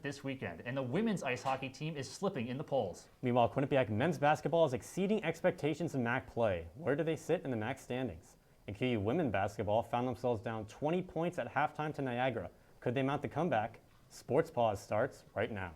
this weekend, and the women's ice hockey team is slipping in the polls. Meanwhile, Quinnipiac men's basketball is exceeding expectations in MAC play. Where do they sit in the MAC standings? And QU women basketball found themselves down 20 points at halftime to Niagara. Could they mount the comeback? Sports Paws starts right now.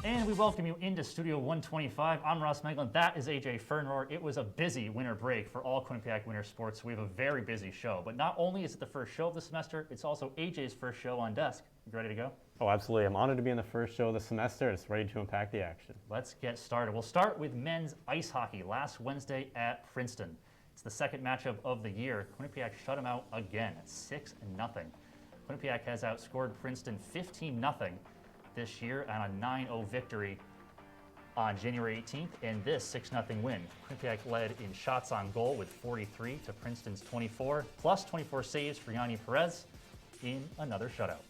And we welcome you into Studio 125. I'm Ross Meglin. That is AJ Fernrohr. It was a busy winter break for all Quinnipiac winter sports. We have a very busy show. But not only is it the first show of the semester, it's also AJ's first show on desk. You ready to go? Oh, absolutely. I'm honored to be in the first show of the semester. It's ready to unpack the action. Let's get started. We'll start with men's ice hockey last Wednesday at Princeton. It's the second matchup of the year. Quinnipiac shut them out again at 6-0. Quinnipiac has outscored Princeton 15-0. This year on a 9-0 victory on January 18th, and this 6-0 win. Quinnipiac led in shots on goal with 43 to Princeton's 24, plus 24 saves for Yanni Perez in another shutout.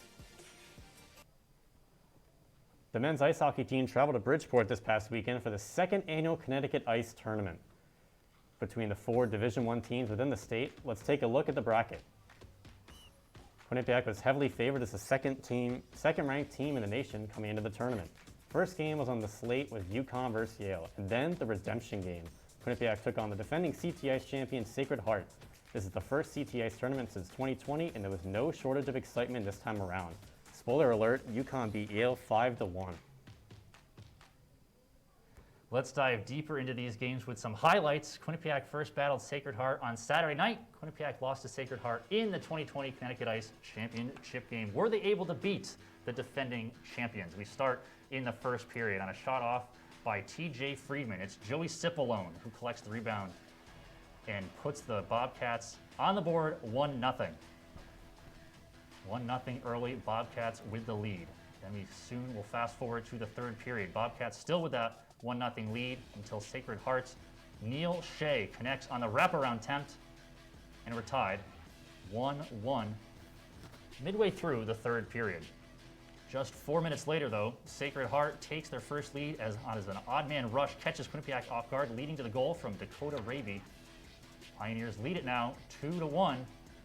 The men's ice hockey team traveled to Bridgeport this past weekend for the second annual Connecticut Ice Tournament. Between the 4 Division I teams within the state, let's take a look at the bracket. Quinnipiac was heavily favored as the second-ranked team in the nation coming into the tournament. First game was on the slate with Uconn versus Yale, and then the redemption game. Quinnipiac took on the defending CT Ice champion Sacred Heart. This is the first CT Ice tournament since 2020, and there was no shortage of excitement this time around. Spoiler alert, Uconn beat Yale 5-1. Let's dive deeper into these games with some highlights. Quinnipiac first battled Sacred Heart on Saturday night. Quinnipiac lost to Sacred Heart in the 2020 Connecticut Ice Championship game. Were they able to beat the defending champions? We start in the first period on a shot off by TJ Friedman. It's Joey Cipollone who collects the rebound and puts the Bobcats on the board 1-0. 1-0 early, Bobcats with the lead. Then we soon will fast forward to the third period. Bobcats still with that 1-0 lead until Sacred Heart's Neil Shea connects on the wraparound attempt, and we're tied 1-1 midway through the third period. Just 4 minutes later, though, Sacred Heart takes their first lead as an odd man rush catches Quinnipiac off guard, leading to the goal from Dakota Raby. Pioneers lead it now 2-1,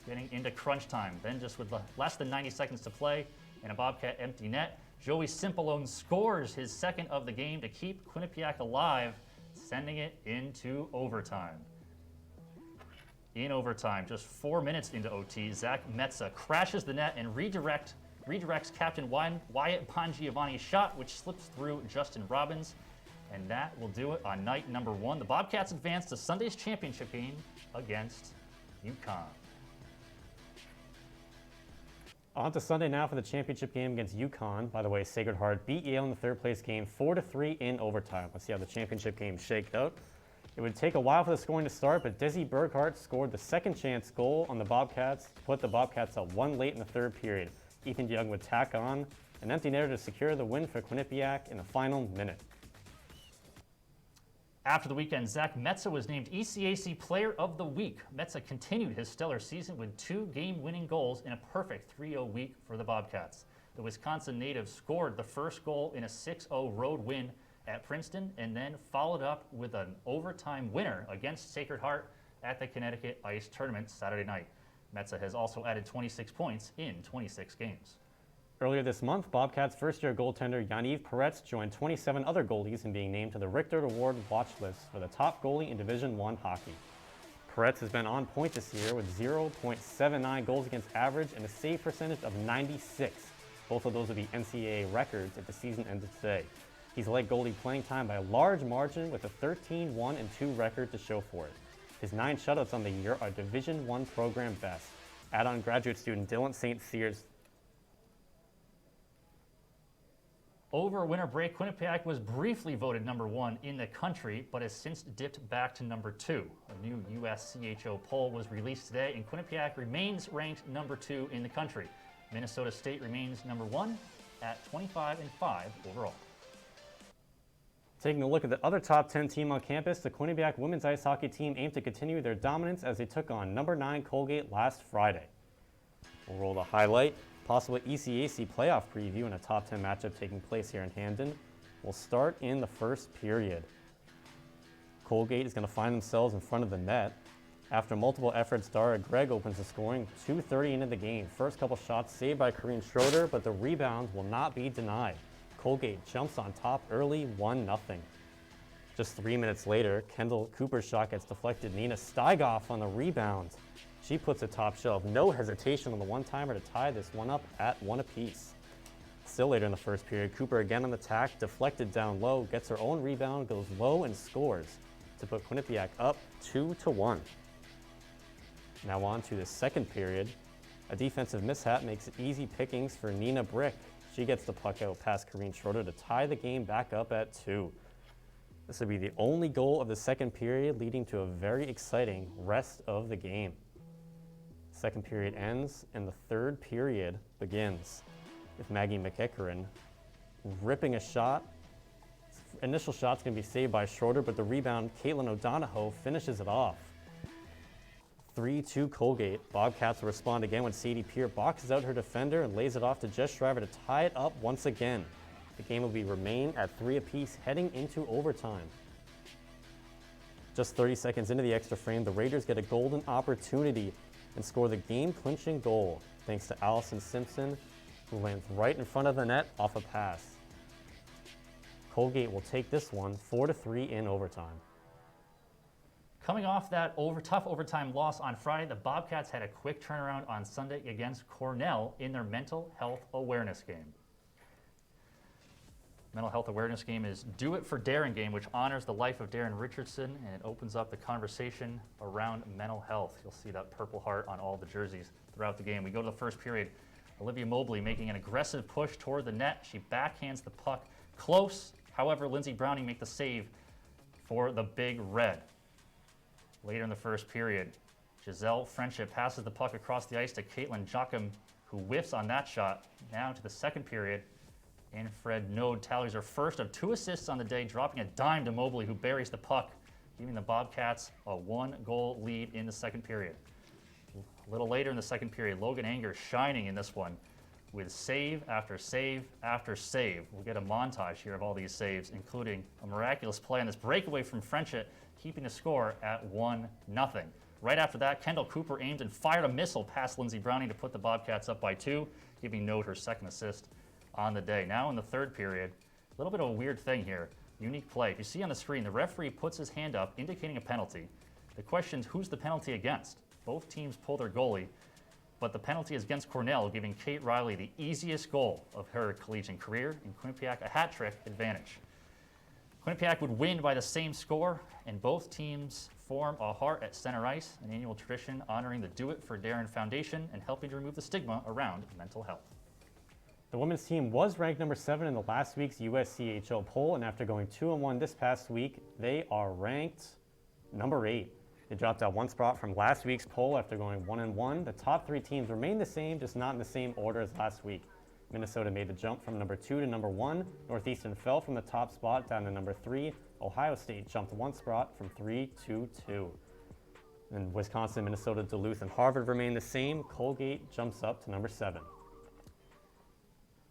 getting into crunch time. Then just with less than 90 seconds to play and a Bobcat empty net, Joey Cipollone scores his second of the game to keep Quinnipiac alive, sending it into overtime. In overtime, just 4 minutes into OT, Zach Metza crashes the net and redirects Captain Wyatt Bongiovanni's shot, which slips through Justin Robbins. And that will do it on night number 1. The Bobcats advance to Sunday's championship game against Uconn. On to Sunday now for the championship game against Uconn. By the way, Sacred Heart beat Yale in the third place game 4-3 in overtime. Let's see how the championship game shaked out. It would take a while for the scoring to start, but Desi Burkhart scored the second chance goal on the Bobcats to put the Bobcats up 1 late in the third period. Ethan Young would tack on an empty netter to secure the win for Quinnipiac in the final minute. After the weekend, Zach Metza was named ECAC Player of the Week. Metza continued his stellar season with 2 game-winning goals in a perfect 3-0 week for the Bobcats. The Wisconsin native scored the first goal in a 6-0 road win at Princeton and then followed up with an overtime winner against Sacred Heart at the Connecticut Ice Tournament Saturday night. Metza has also added 26 points in 26 games. Earlier this month, Bobcats first-year goaltender Yanni Perez joined 27 other goalies in being named to the Richter Award watch list for the top goalie in Division I hockey. Perez has been on point this year with 0.79 goals against average and a save percentage of 96. Both of those would be NCAA records if the season ended today. He's led goalie playing time by a large margin with a 13-1-2 record to show for it. His 9 shutouts on the year are Division I program best. Add-on graduate student Dylan St. Cyr's. Over winter break, Quinnipiac was briefly voted number 1 in the country, but has since dipped back to number 2. A new USCHO poll was released today, and Quinnipiac remains ranked number 2 in the country. Minnesota State remains number 1 at 25-5 overall. Taking a look at the other top 10 team on campus, the Quinnipiac women's ice hockey team aimed to continue their dominance as they took on number 9 Colgate last Friday. We'll roll the highlight, possible ECAC playoff preview and a top 10 matchup taking place here in Hamden. We'll start in the first period. Colgate is going to find themselves in front of the net. After multiple efforts, Dara Gregg opens the scoring, 2:30 into the game. First couple shots saved by Corrine Schroeder, but the rebound will not be denied. Colgate jumps on top early, 1-0. Just 3 minutes later, Kendall Cooper's shot gets deflected. Nina Steigoff on the rebound. She puts a top shelf, no hesitation on the one-timer to tie this one up at 1 apiece. Still later in the first period, Cooper again on the tack, deflected down low, gets her own rebound, goes low and scores to put Quinnipiac up 2-1. Now on to the second period. A defensive mishap makes it easy pickings for Nina Brick. She gets the puck out past Corrine Schroeder to tie the game back up at 2. This will be the only goal of the second period, leading to a very exciting rest of the game. Second period ends and the third period begins with Maggie McEachern ripping a shot. Initial shot's going to be saved by Schroeder, but the rebound, Caitlin O'Donohoe, finishes it off. 3-2 Colgate. Bobcats will respond again when Sadie Peer boxes out her defender and lays it off to Jess Shriver to tie it up once again. The game will remain at 3 apiece heading into overtime. Just 30 seconds into the extra frame, the Raiders get a golden opportunity and score the game-clinching goal thanks to Allison Simpson, who lands right in front of the net off a pass. Colgate will take this one 4-3 in overtime. Coming off that tough overtime loss on Friday, the Bobcats had a quick turnaround on Sunday against Cornell in their mental health awareness game. Mental health awareness game is Do It for Darren game, which honors the life of Darren Richardson, and it opens up the conversation around mental health. You'll see that Purple Heart on all the jerseys throughout the game. We go to the first period. Olivia Mobley making an aggressive push toward the net. She backhands the puck close. However, Lindsey Browning make the save for the Big Red. Later in the first period, Giselle Friendship passes the puck across the ice to Caitlin Jocham, who whiffs on that shot. Now to the second period, and Fred Node tallies her first of 2 assists on the day, dropping a dime to Mobley, who buries the puck, giving the Bobcats a 1-goal lead in the second period. A little later in the second period, Logan Anger shining in this one with save after save after save. We'll get a montage here of all these saves, including a miraculous play on this breakaway from Friendship, keeping the score at 1-0. Right after that, Kendall Cooper aimed and fired a missile past Lindsey Browning to put the Bobcats up by 2, giving Node her second assist on the day. Now in the third period, a little bit of a weird thing here. Unique play. If you see on the screen, the referee puts his hand up, indicating a penalty. The question is, who's the penalty against? Both teams pull their goalie, but the penalty is against Cornell, giving Kate Riley the easiest goal of her collegiate career, and Quinnipiac a hat trick advantage. Quinnipiac would win by the same score, and both teams form a heart at center ice, an annual tradition honoring the Do It for Darren Foundation and helping to remove the stigma around mental health. The women's team was ranked number 7 in the last week's USCHO poll, and after going 2-1 this past week, they are ranked number 8. They dropped out 1 spot from last week's poll after going 1-1. The top 3 teams remain the same, just not in the same order as last week. Minnesota made the jump from number 2 to number 1. Northeastern fell from the top spot down to number 3. Ohio State jumped 1 spot from 3 to 2. And Wisconsin, Minnesota, Duluth, and Harvard remain the same. Colgate jumps up to number 7.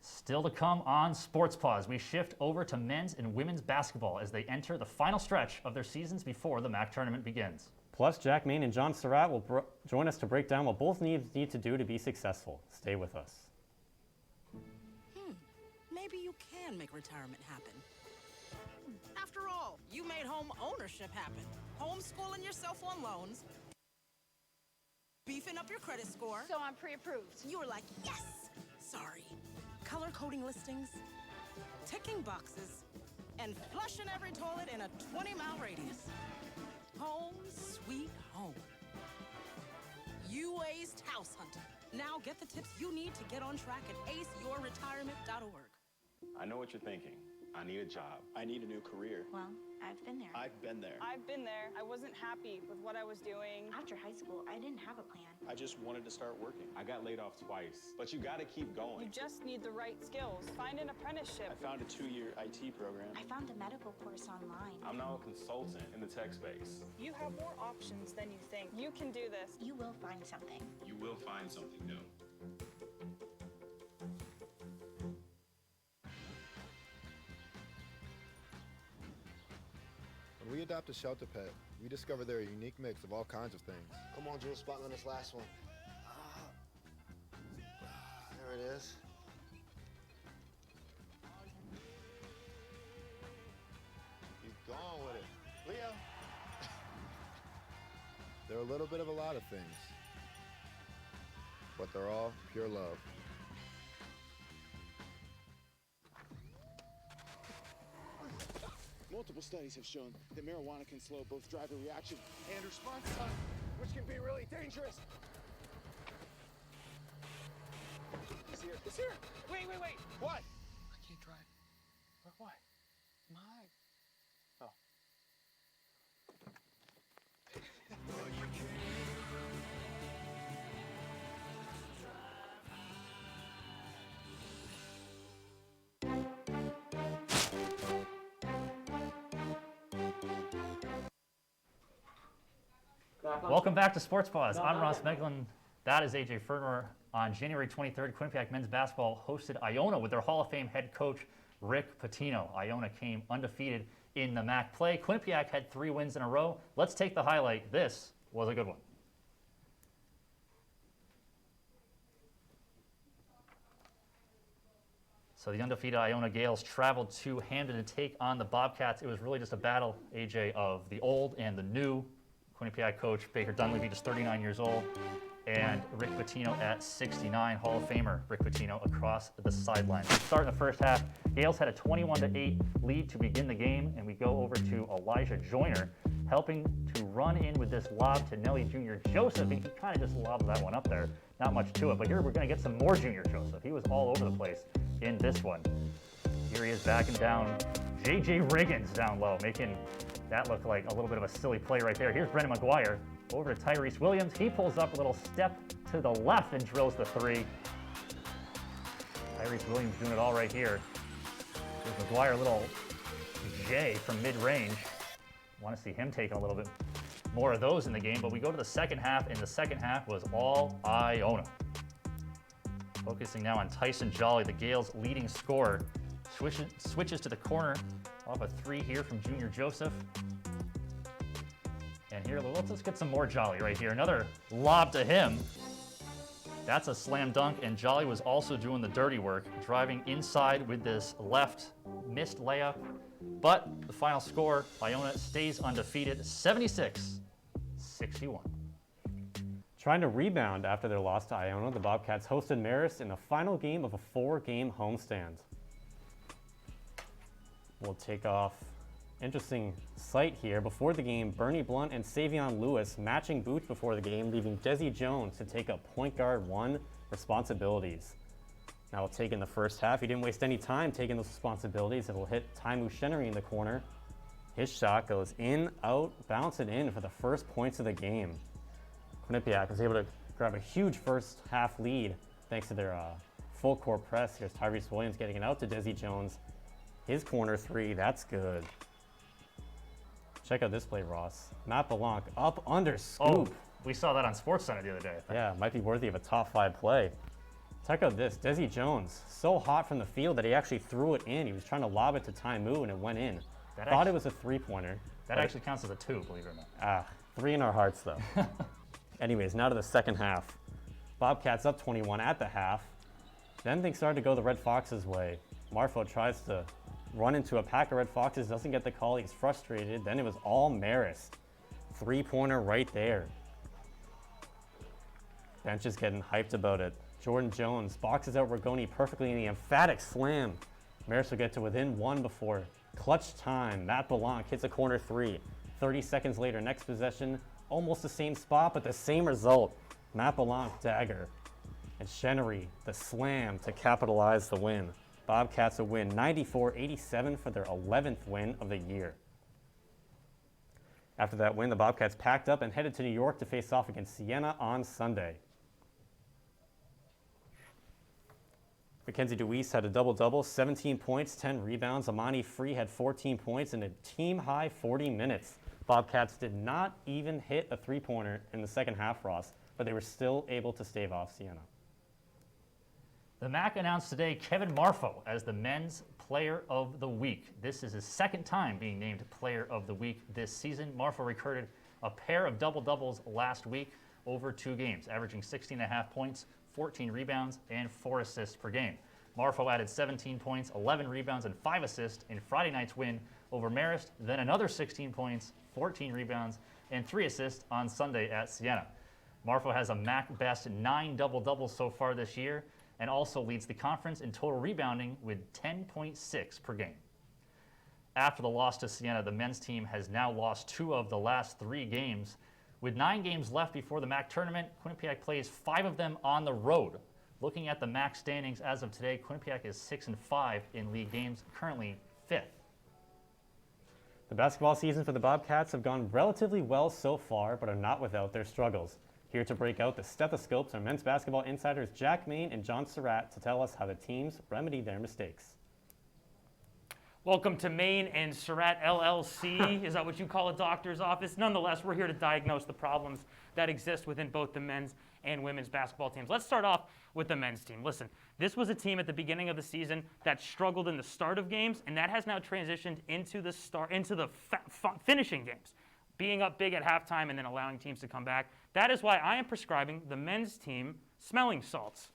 Still to come on Sports Paws, we shift over to men's and women's basketball as they enter the final stretch of their seasons before the MAC tournament begins. Plus, Jack Main and John Surratt will join us to break down what both need to do to be successful. Stay with us. Maybe you can make retirement happen. After all, you made home ownership happen. Homeschooling yourself on loans, beefing up your credit score. So I'm pre-approved. You were like, yes! Sorry. Color coding listings, ticking boxes, and flushing every toilet in a 20-mile radius. Home sweet home. You aced house hunting. Now get the tips you need to get on track at aceyourretirement.org. I know what you're thinking. I need a job. I need a new career. Well, I've been there. I've been there. I've been there. I wasn't happy with what I was doing. After high school, I didn't have a plan. I just wanted to start working. I got laid off twice, but you gotta keep You going. just need the right skills. Find an apprenticeship. I found a 2-year IT program. I found a medical course online. I'm now a consultant in the tech space. You have more options than you think. You can do this. You will find something. You will find something new. adopt a shelter pet, we discover they're a unique mix of all kinds of things. Come on, Jules, spot me on this last one. There it is. Keep going with it. Leo. They're a little bit of a lot of things, but they're all pure love. Multiple studies have shown that marijuana can slow both driver reaction and response time, which can be really dangerous. It's here. It's here. Wait. What? I can't drive. Why? My. Oh. Welcome back to Sports Paws. I'm Ross Meglin. That is AJ Fernor. On January 23rd, Quinnipiac men's basketball hosted Iona with their Hall of Fame head coach, Rick Pitino. Iona came undefeated in the MAC play. Quinnipiac had 3 wins in a row. Let's take the highlight. This was a good one. So the undefeated Iona Gales traveled to Hamden to take on the Bobcats. It was really just a battle, AJ, of the old and the new. Quinnipiac coach Baker Dunleavy, just 39 years old, and Rick Pitino at 69, Hall of Famer Rick Pitino across the sidelines. Start in the first half, Gales had a 21-8 lead to begin the game, and we go over to Elijah Joyner, helping to run in with this lob to Nelly Jr. Joseph, and he kind of just lobs that one up there. Not much to it, but here we're going to get some more Jr. Joseph. He was all over the place in this one. Here he is backing down J.J. Riggins down low, making that look like a little bit of a silly play right there. Here's Brendan McGuire over to Tyrese Williams. He pulls up a little step to the left and drills the 3. Tyrese Williams doing it all right here. Here's McGuire, a little J from mid-range. Want to see him taking a little bit more of those in the game, but we go to the second half, and the second half was all Iona. Focusing now on Tyson Jolly, the Gales' leading scorer. Switches to the corner off a 3 here from Junior Joseph. And here, let's get some more Jolly right here. Another lob to him. That's a slam dunk, and Jolly was also doing the dirty work, driving inside with this left missed layup. But the final score, Iona stays undefeated, 76-61. Trying to rebound after their loss to Iona, the Bobcats hosted Marist in the final game of a 4-game homestand. We'll take off. Interesting sight here. Before the game, Bernie Blunt and Savion Lewis matching boots before the game, leaving Desi Jones to take up point guard 1 responsibilities. Now we'll take in the first half. He didn't waste any time taking those responsibilities. It'll hit Taimu Chenery in the corner. His shot goes in, out, bounce it in for the first points of the game. Quinnipiac was able to grab a huge first half lead thanks to their full court press. Here's Tyrese Williams getting it out to Desi Jones. His corner 3, that's good. Check out this play, Ross. Matt Belanc up under scoop. Oh, we saw that on SportsCenter the other day. Yeah, might be worthy of a top 5 play. Check out this, Desi Jones, so hot from the field that he actually threw it in. He was trying to lob it to Taimu and it went in. Thought it was a 3-pointer. That actually counts as a 2, believe it or not. 3 in our hearts though. Anyways, now to the second half. Bobcats up 21 at the half. Then things started to go the Red Foxes' way. Marfo tries to run into a pack of Red Foxes, doesn't get the call, he's frustrated. Then it was all Marist. 3-pointer right there. Bench is getting hyped about it. Jordan Jones boxes out Rigoni perfectly in the emphatic slam. Marist will get to within 1 before clutch time. Matt Belanc hits a corner 3. 30 seconds later, next possession, almost the same spot, but the same result. Matt Belanc dagger. And Chenery, the slam to capitalize the win. Bobcats will win 94-87 for their 11th win of the year. After that win, the Bobcats packed up and headed to New York to face off against Siena on Sunday. Mackenzie Deweese had a double-double, 17 points, 10 rebounds. Amani Free had 14 points in a team-high 40 minutes. Bobcats did not even hit a 3-pointer in the second half, Ross, but they were still able to stave off Siena. The MAC announced today Kevin Marfo as the men's Player of the Week. This is his second time being named Player of the Week this season. Marfo recorded a pair of double-doubles last week over 2 games, averaging 16.5 points, 14 rebounds, and 4 assists per game. Marfo added 17 points, 11 rebounds, and 5 assists in Friday night's win over Marist, then another 16 points, 14 rebounds, and 3 assists on Sunday at Siena. Marfo has a MAC best 9 double-doubles so far this year and also leads the conference in total rebounding with 10.6 per game. After the loss to Siena, the men's team has now lost 2 of the last 3 games. With 9 games left before the MAC tournament, Quinnipiac plays 5 of them on the road. Looking at the MAC standings as of today, Quinnipiac is 6-5 in league games, currently 5th. The basketball season for the Bobcats have gone relatively well so far, but are not without their struggles. Here to break out the stethoscopes are men's basketball insiders Jack Main and John Surratt to tell us how the teams remedy their mistakes. Welcome to Main and Surratt LLC. Is that what you call a doctor's office? Nonetheless, we're here to diagnose the problems that exist within both the men's and women's basketball teams. Let's start off with the men's team. Listen, this was a team at the beginning of the season that struggled in the start of games, and that has now transitioned into the finishing games, being up big at halftime and then allowing teams to come back. That is why I am prescribing the men's team smelling salts.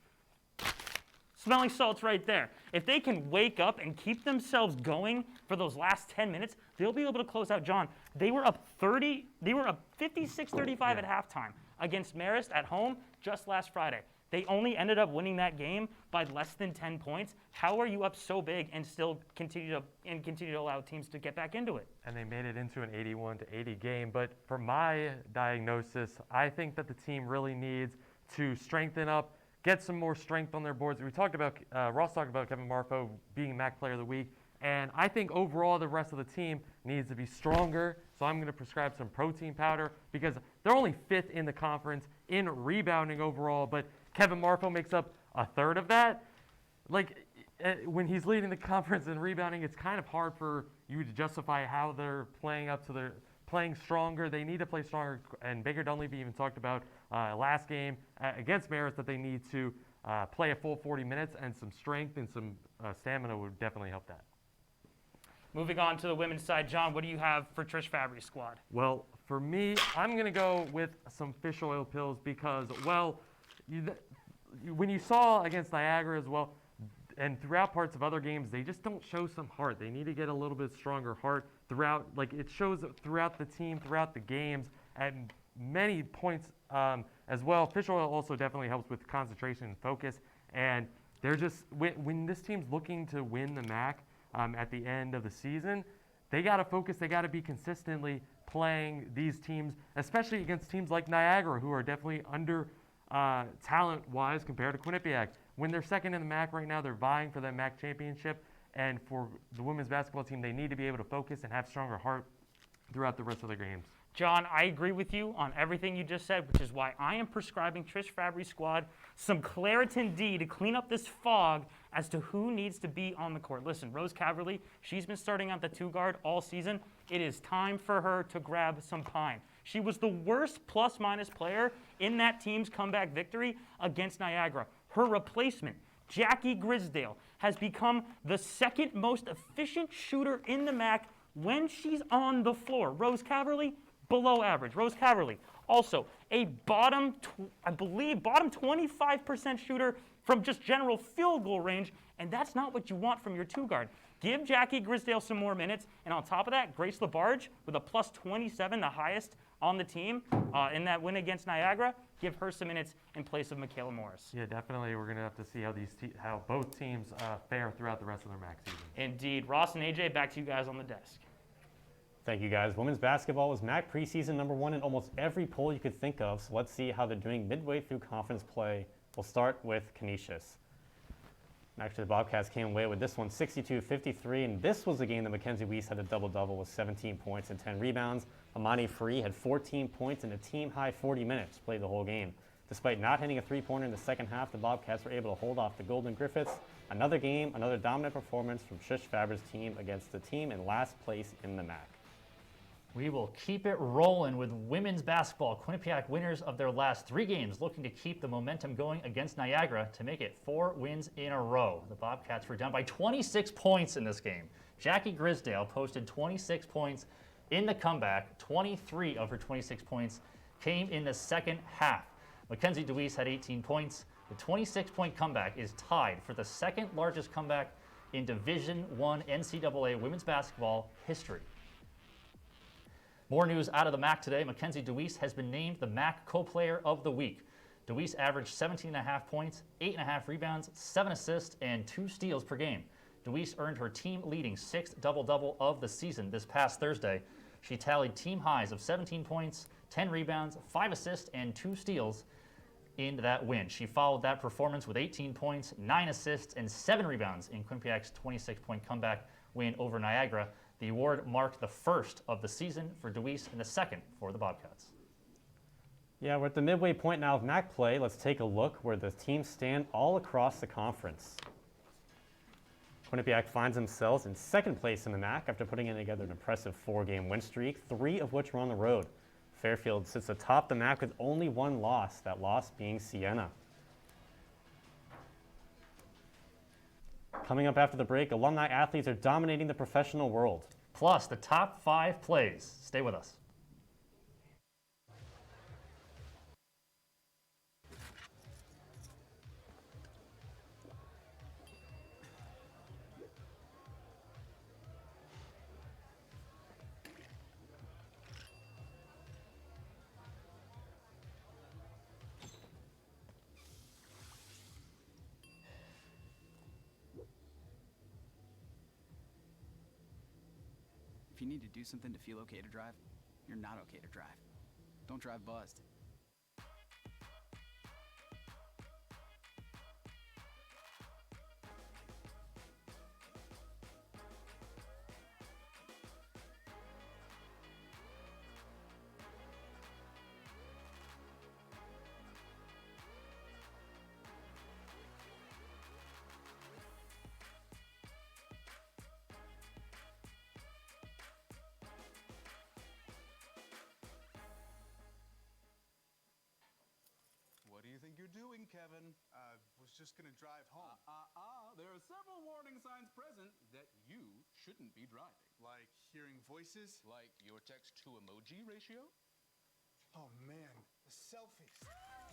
Smelling salts right there. If they can wake up and keep themselves going for those last 10 minutes, they'll be able to close out. John, they were up 56-35 at halftime against Marist at home just last Friday. They only ended up winning that game by less than 10 points. How are you up so big and still continue to allow teams to get back into it? And they made it into an 81-80 game. But for my diagnosis, I think that the team really needs to strengthen up, get some more strength on their boards. We talked about, Ross talked about Kevin Marfo being MAC Player of the Week. And I think overall the rest of the team needs to be stronger. So I'm going to prescribe some protein powder because they're only 5th in the conference in rebounding overall. But Kevin Marfo makes up a third of that. Like, when he's leading the conference in rebounding, it's kind of hard for you to justify how they're playing up to their playing stronger. They need to play stronger. And Baker Dunleavy even talked about last game against Marist that they need to play a full 40 minutes, and some strength and some stamina would definitely help that. Moving on to the women's side, John, what do you have for Trish Fabry's squad? Well, for me, I'm going to go with some fish oil pills because, well, when you saw against Niagara as well, and throughout parts of other games, they just don't show some heart. They need to get a little bit stronger heart throughout. Like, it shows throughout the team, throughout the games, at many points as well. Fish oil also definitely helps with concentration and focus. And they're just, when this team's looking to win the MAC at the end of the season, they got to focus. They got to be consistently playing these teams, especially against teams like Niagara, who are definitely under talent-wise compared to Quinnipiac. When they're second in the MAC right now, they're vying for that MAC championship. And for the women's basketball team, they need to be able to focus and have stronger heart throughout the rest of their games. John, I agree with you on everything you just said, which is why I am prescribing Trish Fabry's squad some Claritin D to clean up this fog as to who needs to be on the court. Listen, Rose Caverly, she's been starting at the 2-guard all season. It is time for her to grab some pine. She was the worst plus-minus player in that team's comeback victory against Niagara. Her replacement, Jackie Grisdale, has become the second most efficient shooter in the MAC when she's on the floor. Rose Caverly, below average. Rose Caverly, also a bottom 25% shooter from just general field goal range, and that's not what you want from your 2-guard. Give Jackie Grisdale some more minutes, and on top of that, Grace LaBarge with a plus 27, the highest on the team in that win against Niagara. Give her some minutes in place of Michaela Morris. Yeah, definitely. We're going to have to see how both teams fare throughout the rest of their MAC season. Indeed. Ross and AJ, back to you guys on the desk. Thank you, guys. Women's basketball was MAC preseason #1 in almost every poll you could think of, so let's see how they're doing midway through conference play. We'll start with Canisius. Actually, the Bobcats came away with this one 62-53, and this was the game that Mackenzie Deweese had a double-double with 17 points and 10 rebounds. Amani Free had 14 points in a team-high 40 minutes, played the whole game. Despite not hitting a three-pointer in the second half, the Bobcats were able to hold off the Golden Griffiths. Another game, another dominant performance from Trish Fabry's team against the team in last place in the MAC. We will keep it rolling with women's basketball. Quinnipiac winners of their last 3 games looking to keep the momentum going against Niagara to make it 4 wins in a row. The Bobcats were down by 26 points in this game. Jackie Grisdale posted 26 points in the comeback. 23 of her 26 points came in the second half. Mackenzie Deweese had 18 points. The 26-point comeback is tied for the second largest comeback in Division I NCAA women's basketball history. More news out of the MAC today. Mackenzie Deweese has been named the MAC Co-Player of the Week. Deweese averaged 17.5 points, 8.5 rebounds, 7 assists, and 2 steals per game. Deweese earned her team-leading 6th double-double of the season this past Thursday. She tallied team highs of 17 points, 10 rebounds, 5 assists, and 2 steals in that win. She followed that performance with 18 points, 9 assists, and 7 rebounds in Quinnipiac's 26-point comeback win over Niagara. The award marked the first of the season for Deweese and the second for the Bobcats. Yeah, we're at the midway point now of MAC play. Let's take a look where the teams stand all across the conference. Quinnipiac finds themselves in second place in the MAC after putting in together an impressive 4-game win streak, 3 of which were on the road. Fairfield sits atop the MAC with only 1 loss, that loss being Siena. Coming up after the break, alumni athletes are dominating the professional world. Plus, the top 5 plays. Stay with us. If you need to do something to feel okay to drive, you're not okay to drive. Don't drive buzzed. What do you think you're doing, Kevin? Was just gonna drive home. There are several warning signs present that you shouldn't be driving. Like hearing voices? Like your text-to-emoji ratio? Oh man, the selfies.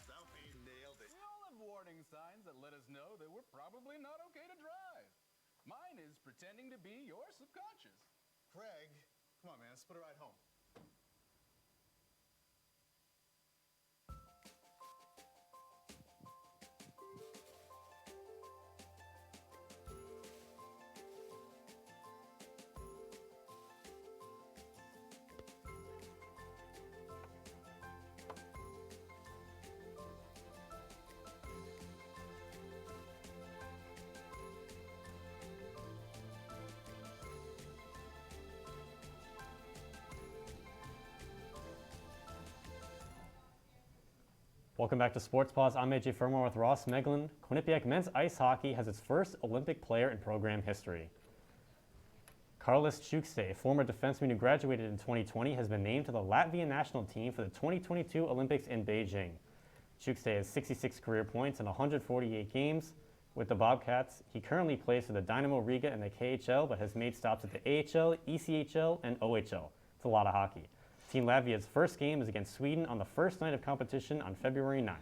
Selfie. Nailed it. We all have warning signs that let us know that we're probably not okay to drive. Mine is pretending to be your subconscious. Craig, come on man, let's put a ride home. Welcome back to Sports Paws. I'm AJ Furmore with Ross Meglin. Quinnipiac men's ice hockey has its first Olympic player in program history. Carlos Schuchste, a former defenseman who graduated in 2020, has been named to the Latvian national team for the 2022 Olympics in Beijing. Schuchste has 66 career points in 148 games with the Bobcats. He currently plays for the Dynamo Riga in the KHL, but has made stops at the AHL, ECHL, and OHL. It's a lot of hockey. Team Latvia's first game is against Sweden on the first night of competition on February 9th.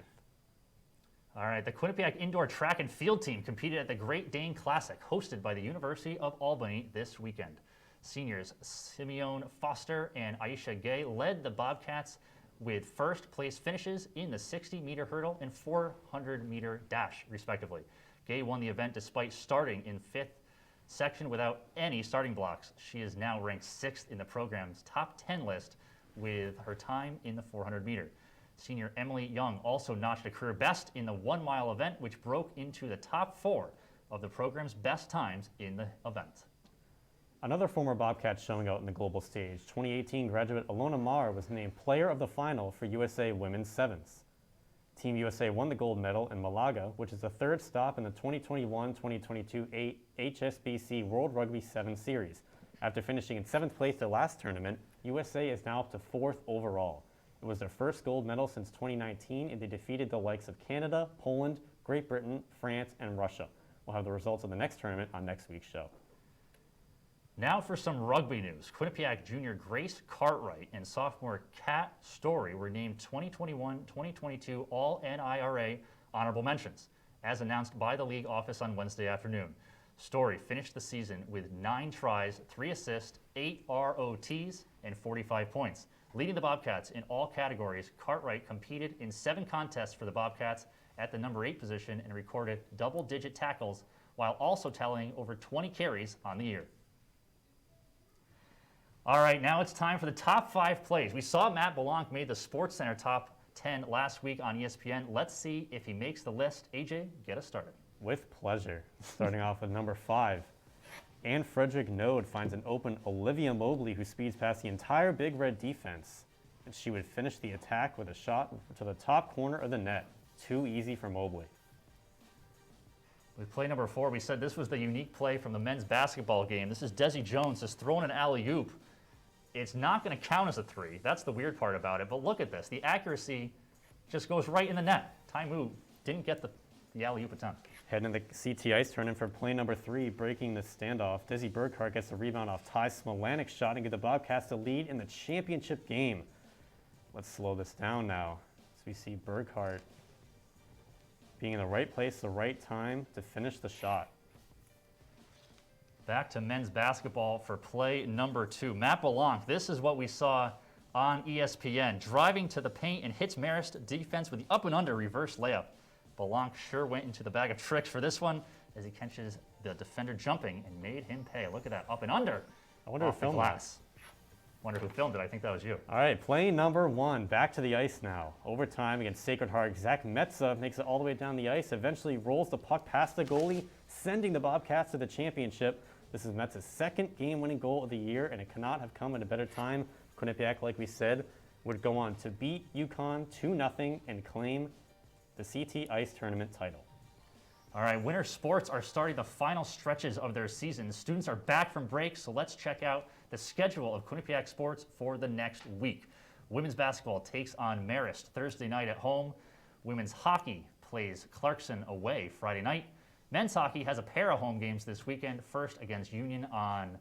All right, the Quinnipiac indoor track and field team competed at the Great Dane Classic, hosted by the University of Albany this weekend. Seniors Simeon Foster and Aisha Gay led the Bobcats with first place finishes in the 60-meter hurdle and 400-meter dash, respectively. Gay won the event despite starting in 5th section without any starting blocks. She is now ranked 6th in the program's top 10 list with her time in the 400-meter. Senior Emily Young also notched a career best in the 1-mile event, which broke into the top 4 of the program's best times in the event. Another former Bobcat showing out in the global stage, 2018 graduate Alona Marr was named player of the final for USA Women's Sevens. Team USA won the gold medal in Malaga, which is the 3rd stop in the 2021-2022 HSBC World Rugby 7 Series. After finishing in 7th place their last tournament, USA is now up to 4th overall. It was their first gold medal since 2019, and they defeated the likes of Canada, Poland, Great Britain, France, and Russia. We'll have the results of the next tournament on next week's show. Now for some rugby news. Quinnipiac junior Grace Cartwright and sophomore Kat Story were named 2021-2022 All-NIRA honorable mentions, as announced by the league office on Wednesday afternoon. Story finished the season with 9 tries, 3 assists, 8 ROTs, and 45 points. Leading the Bobcats in all categories, Cartwright competed in 7 contests for the Bobcats at the number 8 position and recorded double-digit tackles, while also tallying over 20 carries on the year. All right, now it's time for the top 5 plays. We saw Matt Belanc made the SportsCenter top 10 last week on ESPN. Let's see if he makes the list. AJ, get us started. With pleasure. Starting off with number 5. Anne Frederick Node finds an open Olivia Mobley, who speeds past the entire Big Red defense. And she would finish the attack with a shot to the top corner of the net. Too easy for Mobley. With play number 4, we said this was the unique play from the men's basketball game. This is Desi Jones just throwing an alley-oop. It's not going to count as a 3. That's the weird part about it. But look at this. The accuracy just goes right in the net. Taimu didn't get the alley-oop attempt. Heading to the CT Ice tournament for play number 3, breaking the standoff. Desi Burkhart gets the rebound off Ty Smolanik's shot and get the Bobcats the lead in the championship game. Let's slow this down now as we see Burkhart being in the right place, the right time to finish the shot. Back to men's basketball for play number 2. Matt Belanc, this is what we saw on ESPN. Driving to the paint and hits Marist defense with the up and under reverse layup. Belanc sure went into the bag of tricks for this one as he catches the defender jumping and made him pay. Look at that, up and under. I wonder who filmed glass. Wonder who filmed it. I think that was you. All right, play number 1. Back to the ice now. Overtime against Sacred Heart. Zach Metza makes it all the way down the ice, eventually rolls the puck past the goalie, sending the Bobcats to the championship. This is Metza's 2nd game-winning goal of the year, and it cannot have come at a better time. Quinnipiac, like we said, would go on to beat Uconn 2-0 and claim the CT Ice Tournament title. All right, winter sports are starting the final stretches of their season. Students are back from break, so let's check out the schedule of Quinnipiac sports for the next week. Women's basketball takes on Marist Thursday night at home. Women's hockey plays Clarkson away Friday night. Men's hockey has a pair of home games this weekend, first against Union on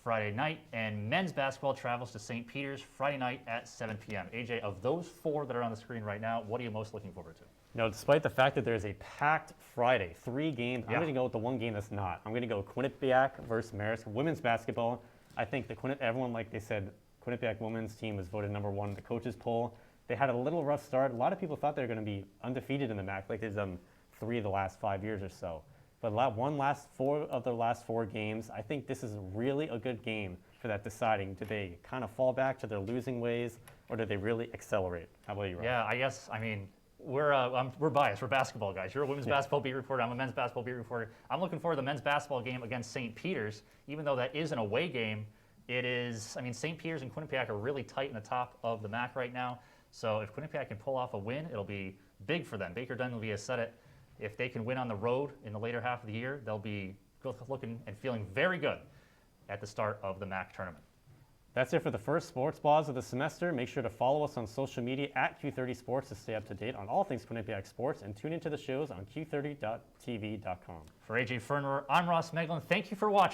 Friday night, and men's basketball travels to St. Peter's Friday night at 7 p.m. AJ, of those 4 that are on the screen right now, what are you most looking forward to? Now, despite the fact that there's a packed Friday, 3 games, I'm going to go with the one game that's not. I'm going to go Quinnipiac versus Marist. Women's basketball, I think everyone, like they said, Quinnipiac women's team was voted number 1 in the coaches poll. They had a little rough start. A lot of people thought they were going to be undefeated in the MAC, like they've done 3 of the last 5 years or so. But 4 of the last 4 games, I think this is really a good game for that deciding. Do they kind of fall back to their losing ways, or do they really accelerate? How about you, Rob? Yeah, I guess, we're biased. We're basketball guys. You're a women's basketball beat reporter. I'm a men's basketball beat reporter. I'm looking forward to the men's basketball game against St. Peter's. Even though that is an away game, it is, St. Peter's and Quinnipiac are really tight in the top of the MAC right now. So if Quinnipiac can pull off a win, it'll be big for them. Baker Dunleavy has said it. If they can win on the road in the later half of the year, they'll be looking and feeling very good at the start of the MAC tournament. That's it for the first Sports Pause of the semester. Make sure to follow us on social media at Q30 Sports to stay up to date on all things Quinnipiac sports, and tune into the shows on Q30.tv.com. For AJ Ferner, I'm Ross Meglin. Thank you for watching.